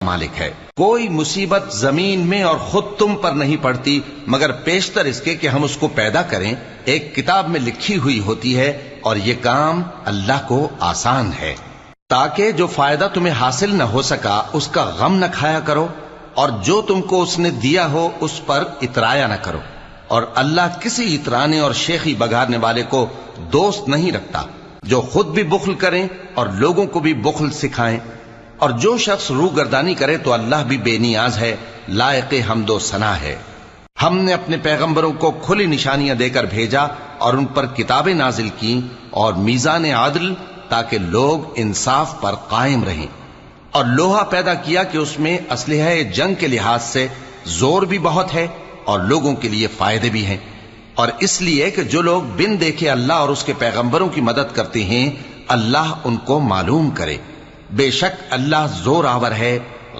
مالک ہے۔ کوئی مصیبت زمین میں اور خود تم پر نہیں پڑتی مگر پیشتر اس کے کہ ہم اس کو پیدا کریں، ایک کتاب میں لکھی ہوئی ہوتی ہے، اور یہ کام اللہ کو آسان ہے۔ تاکہ جو فائدہ تمہیں حاصل نہ ہو سکا اس کا غم نہ کھایا کرو، اور جو تم کو اس نے دیا ہو اس پر اترایا نہ کرو، اور اللہ کسی اترانے اور شیخی بگاڑنے والے کو دوست نہیں رکھتا، جو خود بھی بخل کریں اور لوگوں کو بھی بخل سکھائیں، اور جو شخص روگردانی کرے تو اللہ بھی بے نیاز ہے، لائق حمد و ثنا ہے۔ ہم نے اپنے پیغمبروں کو کھلی نشانیاں دے کر بھیجا اور ان پر کتابیں نازل کی اور میزان عدل، تاکہ لوگ انصاف پر قائم رہیں، اور لوہا پیدا کیا کہ اس میں اسلحہ جنگ کے لحاظ سے زور بھی بہت ہے اور لوگوں کے لیے فائدے بھی ہیں، اور اس لیے کہ جو لوگ بن دیکھے اللہ اور اس کے پیغمبروں کی مدد کرتے ہیں اللہ ان کو معلوم کرے۔ بے شک اللہ زور آور ہے